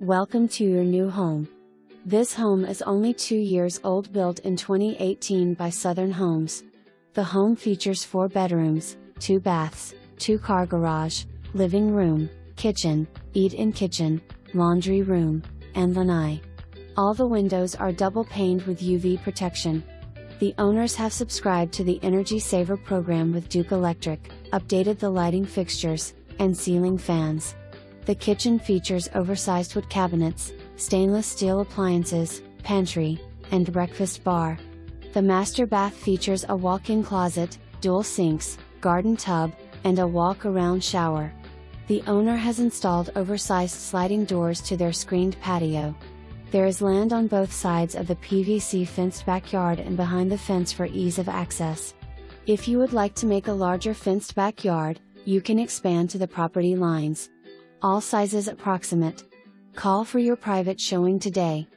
Welcome to your new home. This home is only 2 years old, built in 2018 by Southern Homes. The home features 4 bedrooms, 2 baths, 2-car garage, living room, kitchen, eat-in kitchen, laundry room, and lanai. All the windows are double paned with UV protection. The owners have subscribed to the Energy Saver program with Duke Electric, updated the lighting fixtures, and ceiling fans. The kitchen features oversized wood cabinets, stainless steel appliances, pantry, and breakfast bar. The master bath features a walk-in closet, dual sinks, garden tub, and a walk-around shower. The owner has installed oversized sliding doors to their screened patio. There is land on both sides of the PVC fenced backyard and behind the fence for ease of access. If you would like to make a larger fenced backyard, you can expand to the property lines. All sizes approximate. Call for your private showing today.